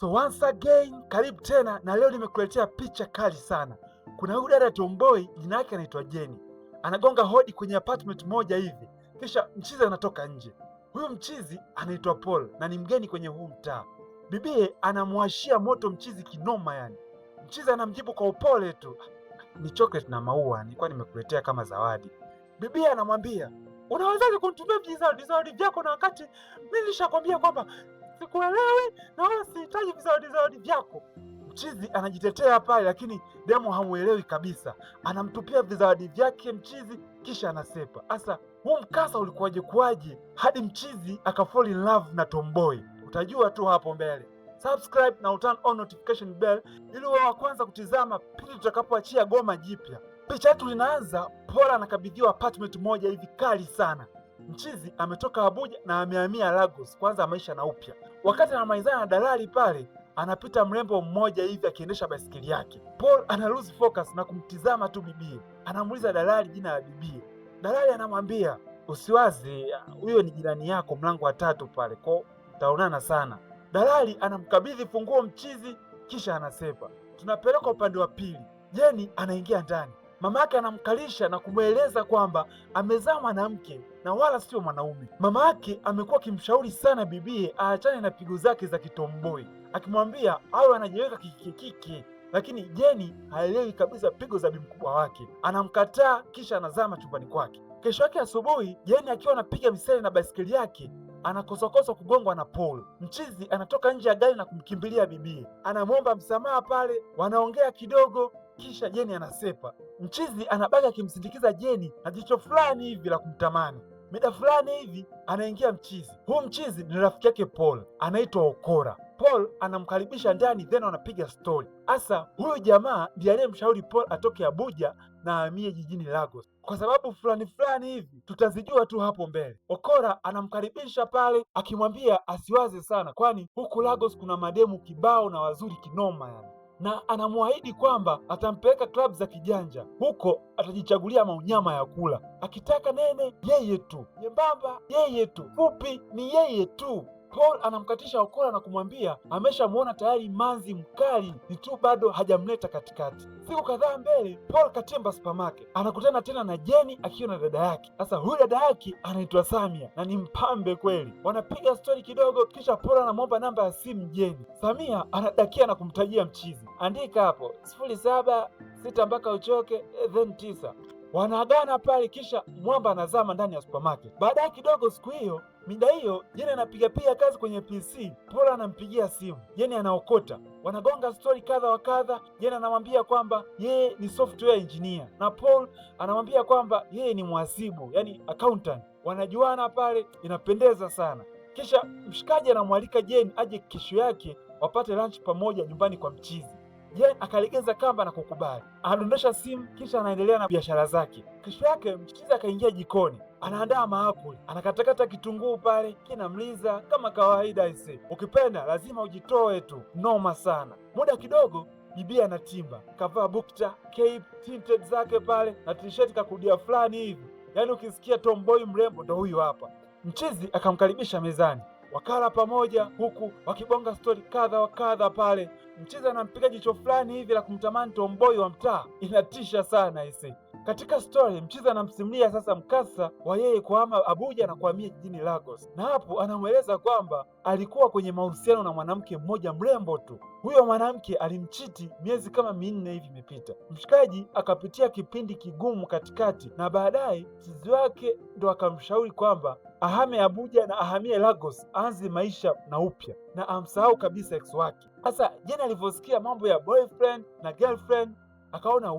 So once again, karibu tena, na leo nimekuletea picha kali sana. Kuna huyu dada tomboy, jina lake anaitwa Jenny. Anagonga hodi kwenye apartment moja hivi, kisha mchizi anatoka nje. Huyu mchizi anaitwa Paul na ni mgeni kwenye huu mtaa. Bibie anamwashia moto mchizi kinoma yani. Mchizi anamjibu kwa upole tu, ni chocolate na maua, nilikuwa nimekuletea kama zawadi. Bibie anamwambia, unawezaje kunitumia vizawadi vyako na wakati mimi nilishakwambia kwamba sikuelewi na wala sihitaji vizawadi vyako. Mchizi anajitetea pale, lakini demo hamuelewi kabisa. Anamtupia vizawadi vyake mchizi, kisha anasepa. Asa huu mkasa ulikuwaje hadi mchizi akafall in love na tomboy? Utajua tu hapo mbele. Subscribe na turn on notification bell ili uwe wa kwanza kutizama pindi tutakapoachia goma jipya. Picha yetu linaanza, Paul anakabidhiwa apartment moja hivi kali sana. Mchizi ametoka Abuja na amehamia Lagos kwanza maisha na upya. Wakati anamalizana na dalali pale, anapita mrembo mmoja hivi akiendesha baisikeli yake. Paul ana lose focus na kumtizama tu bibie. Anamuuliza dalali jina la bibie. Dalali anamwambia, usiwazi, huyo ni jirani yako mlango wa 3 pale, kwa taonana sana. Dalali anamkabidhi funguo mchizi, kisha anasepa. Tunapeleka upande wa pili. Jenny anaingia ndani. Mamake anamkalisha na kumweleza kwamba amezaa mwanamke na wala sio mwanaume. Mama yake amekuwa akimshauri sana bibie aachane na pigo zake za kitomboi, akimwambia awe anajiweka kikikiki, lakini Jenny haelewi kabisa pigo za bimkubwa wake. Anamkataa kisha anazama chumbani kwake. Kesho yake asubuhi, Jenny akiwa anapiga misele na baisikeli yake anakosokosa kugongwa na Paul. Mchizi anatoka nje ya gari na kumkimbilia bibie, anamwomba msamaha pale, wanaongea kidogo kisha Jenny anasepa. Mchizi anabaki akimsindikiza Jenny na jicho fulani hivi la kumtamani. Mida fulani hivi anaingia mchizi. Huu mchizi ni rafiki yake Paul, anaitwa Okora. Paul anamkaribisha ndani, then wanapiga story. Asa huyu jamaa ndiye aliyemshauri Paul atoke Abuja na ahamie jijini Lagos kwa sababu fulani hivi, tutazijua tu hapo mbele. Okora anamkaribisha pale akimwambia asiwaze sana, kwani huku Lagos kuna mademu kibao na wazuri kinoma yani, na anamwahidi kwamba atampeleka klabu za kijanja. Huko atajichagulia maunyama ya kula, akitaka nene yeye tu, nyembamba yeye tu, fupi ni yeye tu. Paul anamkatisha Okora na kumwambia ameshamuona tayari manzi mkali, ni tu bado hajamleta katikati. Siku kadhaa mbele, Paul katemba supermarket, anakutana tena na Jenny akiwa na dada yake. Sasa huyu dada yake anaitwa Samia na ni mpambe kweli. Wanapiga stori kidogo, kisha Paul anamwomba namba ya simu Jenny. Samia anadakia na kumtajia mchizi, andika hapo 07 mpaka uchoke then 9. Wanaagana pale, kisha mwamba anazama ndani ya supermarket. Baadaye kidogo siku hiyo, mida hiyo, Jenny anapiga kazi kwenye PC. Paul anampigia simu, Jenny anaokota. Wanagonga story kadha wa kadha. Jenny anamwambia kwamba yeye ni software engineer na Paul anamwambia kwamba yeye ni mhasibu, yani accountant. Wanajuana pale, inapendeza sana. Kisha mshikaji anamwalika Jenny aje kesho yake wapate lunch pamoja nyumbani kwa mchizi. Jenny akalegeza kamba na kukubali. Anadondosha simu kisha anaendelea na biashara zake. Kesho yake mchizi akaingia jikoni, anaandaa maakuli, anakatakata kitunguu pale, kinamliza kama kawaida. Ise ukipenda lazima ujitoe tu, noma sana. Muda kidogo bibi anatimba, kavaa bukta, cape, tinted zake pale na t-shirt kakudia fulani hivi, yaani ukisikia tomboy mrembo ndo huyu hapa. Mchizi akamkaribisha mezani, wakala pamoja huku wakibonga stori kadha wa kadha pale. Mchizi anampiga jicho fulani hivi la kumtamani tomboy wa mtaa, inatisha sana ise. Katika story mchizi anamsimulia sasa mkasa wa yeye kuhama Abuja na kuhamia jijini Lagos, na hapo anamweleza kwamba alikuwa kwenye mahusiano na mwanamke mmoja mrembo tu. Huyo mwanamke alimchiti miezi kama 4 hivi imepita. Mshikaji akapitia kipindi kigumu katikati, na baadaye mchizi wake ndo akamshauri kwamba ahame Abuja na ahamie Lagos, aanze maisha na upya na amsahau kabisa ex wake. Sasa Jenny alivyosikia mambo ya boyfriend na girlfriend akaona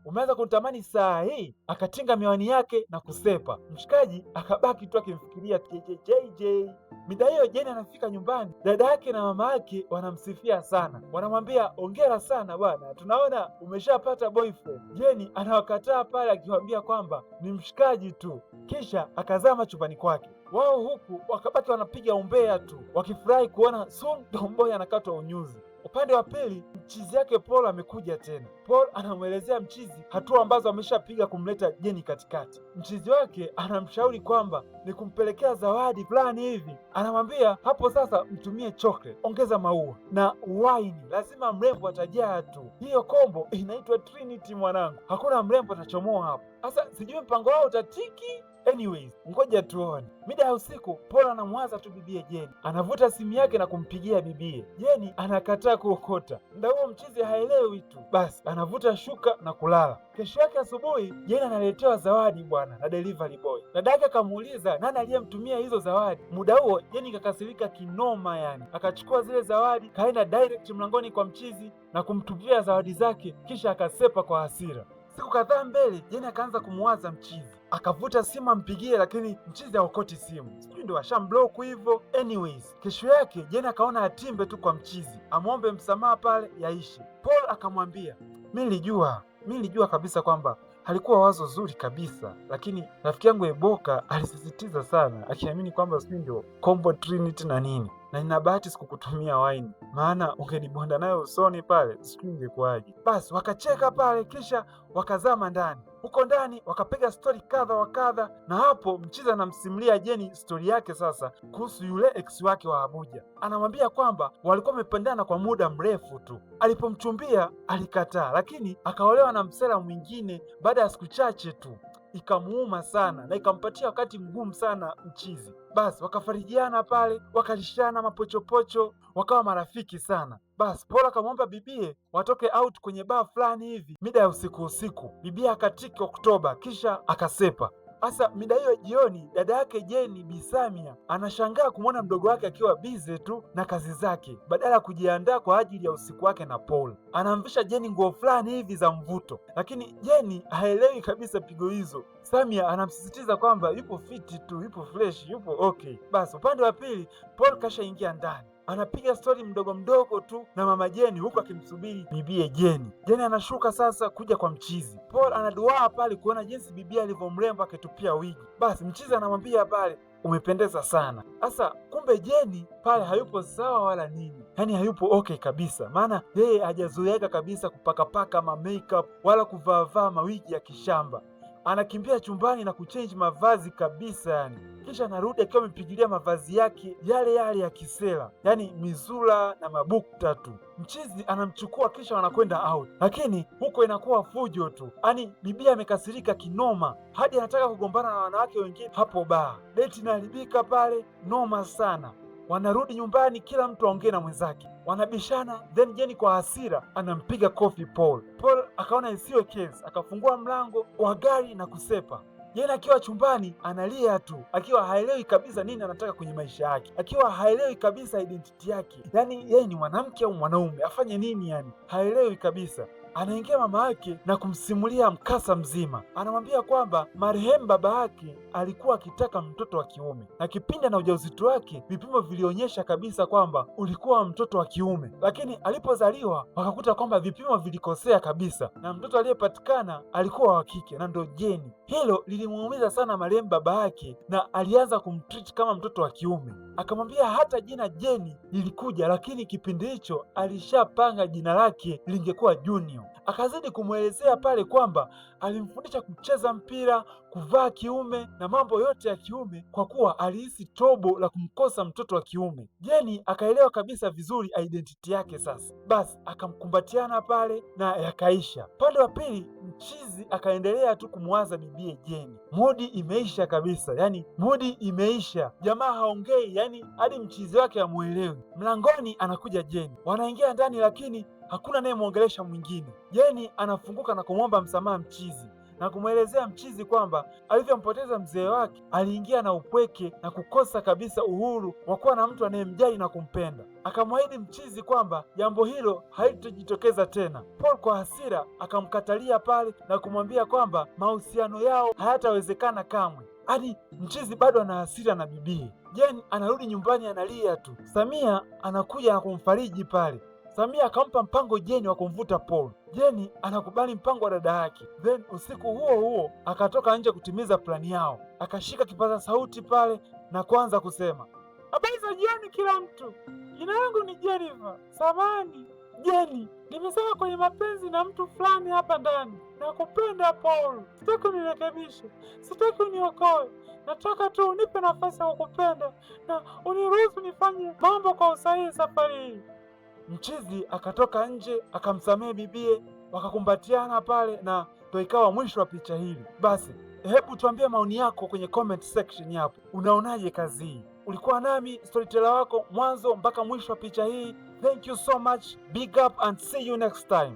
umeanza kunitamani saa hii, akatinga miwani yake na kusepa. Mshikaji akabaki tu akimfikiria JJ. Mida hiyo Jenny anafika nyumbani, dada yake na mama yake wanamsifia sana, wanamwambia ongera sana bwana, tunaona umeshapata boyfriend. Jenny anawakataa pale akiwaambia kwamba ni mshikaji tu, kisha akazama chumbani kwake. Wao huku wakabaki wanapiga umbea tu, wakifurahi kuona soon tomboy anakatwa unyuzi. Upande wa pili, mchizi yake Paul amekuja tena. Paul anamwelezea mchizi hatua ambazo ameshapiga kumleta Jeni katikati. Mchizi wake anamshauri kwamba ni kumpelekea zawadi fulani hivi. Anamwambia hapo sasa mtumie chocolate, ongeza maua na wine, lazima mrembo atajaa tu. Hiyo kombo inaitwa Trinity mwanangu, hakuna mrembo atachomoa hapo. Sasa sijui mpango wao utatiki. Anyways, ngoja tuone. Mida ya usiku, Paul anamwaza tu bibie Jeni. Anavuta simu yake na kumpigia bibie. Jeni anakataa kuokota. Muda huo mchizi haelewi tu, basi anavuta shuka na kulala. Kesho yake asubuhi, Jeni analetewa zawadi bwana na delivery boy. Dada yake akamuuliza nani aliyemtumia hizo zawadi. Muda huo Jeni kakasirika kinoma yani. Akachukua zile zawadi, kaenda direct mlangoni kwa mchizi na kumtupia zawadi zake, kisha akasepa kwa hasira. Siku kadhaa mbele, Jeni akaanza kumuwaza mchizi. Akavuta simu ampigie, lakini mchizi haokoti simu, sijui ndo ashamblock hivyo. Anyways, kesho yake Jeni akaona atimbe tu kwa mchizi amwombe msamaha pale yaishi. Paul akamwambia, mi nilijua kabisa kwamba halikuwa wazo zuri kabisa, lakini rafiki yangu Eboka alisisitiza sana akiamini kwamba sijui ndio combo Trinity na nini, na nina bahati sikukutumia wine, maana ungenibonda nayo usoni pale sijui ingekuwaje. Basi wakacheka pale, kisha wakazama ndani. Huko ndani wakapiga stori kadha wa kadha, na hapo mchizi anamsimulia Jeni stori yake sasa kuhusu yule ex wake wa Abuja. Anamwambia kwamba walikuwa wamependana kwa muda mrefu tu, alipomchumbia alikataa, lakini akaolewa na msela mwingine baada ya siku chache tu. Ikamuuma sana na ikampatia wakati mgumu sana mchizi. Basi wakafarijiana pale, wakalishana mapochopocho, wakawa marafiki sana. Basi Paul akamwomba bibie watoke out kwenye baa fulani hivi mida ya usiku. Bibie akatiki Oktoba, kisha akasepa. Sasa mida hiyo jioni, dada yake Jeni, Bi Samia, anashangaa kumwona mdogo wake akiwa bize tu na kazi zake badala ya kujiandaa kwa ajili ya usiku wake na Paul. Anamvisha Jeni nguo fulani hivi za mvuto, lakini Jeni haelewi kabisa pigo hizo. Samia anamsisitiza kwamba yupo fiti tu, yupo fresh, yupo okay. Basi upande wa pili, Paul kashaingia ndani, anapiga stori mdogo tu na mama Jeni huku akimsubiri bibie Jeni. Jeni anashuka sasa kuja kwa mchizi. Paul anaduaa pale kuona jinsi bibie alivyomrembo akitupia wigi. Basi mchizi anamwambia pale, umependeza sana. Sasa kumbe Jeni pale hayupo sawa wala nini, yaani hayupo okay kabisa, maana yeye hajazoeeka kabisa kupakapaka ma makeup wala kuvaavaa mawigi ya kishamba. Anakimbia chumbani na kuchange mavazi kabisa yani. Kisha anarudi akiwa amepigilia mavazi yake yale ya kisela, yani mizula na mabukta tu. Mchizi anamchukua kisha wanakwenda out, lakini huko inakuwa fujo tu, yani bibia amekasirika kinoma hadi anataka kugombana na wanawake wengine hapo baa. Date inaharibika pale noma sana. Wanarudi nyumbani, kila mtu aongee na mwenzake, wanabishana. Then Jeni kwa hasira anampiga kofi Paul. Paul akaona isiwe case, akafungua mlango wa gari na kusepa. Jeni akiwa chumbani analia tu, akiwa haelewi kabisa nini anataka kwenye maisha yake, akiwa haelewi kabisa identity yake, yaani yeye ni mwanamke au mwanaume, afanye nini yani, haelewi kabisa. Anaingia mama yake na kumsimulia mkasa mzima. Anamwambia kwamba marehemu baba yake alikuwa akitaka mtoto wa kiume, na kipindi na ujauzito wake vipimo vilionyesha kabisa kwamba ulikuwa mtoto wa kiume, lakini alipozaliwa wakakuta kwamba vipimo vilikosea kabisa na mtoto aliyepatikana alikuwa wa kike, na ndo Jeni. Hilo lilimuumiza sana marehemu baba yake na alianza kumtreat kama mtoto wa kiume. Akamwambia hata jina Jeni lilikuja, lakini kipindi hicho alishapanga jina lake lingekuwa Junior. Akazidi kumwelezea pale kwamba alimfundisha kucheza mpira, kuvaa kiume na mambo yote ya kiume, kwa kuwa alihisi tobo la kumkosa mtoto wa kiume. Jeni akaelewa kabisa vizuri identity yake sasa. Basi akamkumbatiana pale na yakaisha. Pande wa pili, mchizi akaendelea tu kumwaza bibie Jeni. Mudi imeisha kabisa, yani mudi imeisha, jamaa haongei, yani hadi mchizi wake hamuelewi. Mlangoni anakuja Jeni, wanaingia ndani lakini hakuna anayemwongelesha mwingine. Jeni anafunguka na kumwomba msamaha mchizi na kumwelezea mchizi kwamba alivyompoteza mzee wake aliingia na upweke na kukosa kabisa uhuru wa kuwa na mtu anayemjali na kumpenda. Akamwahidi mchizi kwamba jambo hilo halitojitokeza tena. Paul kwa hasira akamkatalia pale na kumwambia kwamba mahusiano yao hayatawezekana kamwe. Hadi mchizi bado ana hasira na bibie. Jeni anarudi nyumbani analia tu. Samia anakuja na kumfariji pale. Samia akampa mpango Jeni wa kumvuta Paul. Jeni anakubali mpango wa dada yake. Then usiku huo akatoka nje kutimiza plani yao. Akashika kipaza sauti pale na kuanza kusema, habari za jioni kila mtu, jina langu ni Jennifer, samahani Jeni, nimesema kwenye mapenzi na mtu fulani hapa ndani. Nakupenda Paul, sitaki unirekebishe, sitaki uniokoe. Nataka tu unipe nafasi ya kukupenda na uniruhusu nifanye mambo kwa usahihi safari hii. Mchizi akatoka nje akamsamehe bibie, wakakumbatiana pale, na ndo ikawa mwisho wa picha hili. Basi hebu tuambie maoni yako kwenye comment section hapo. Unaonaje kazi hii? Ulikuwa nami storyteller wako mwanzo mpaka mwisho wa picha hii. Thank you so much, big up and see you next time.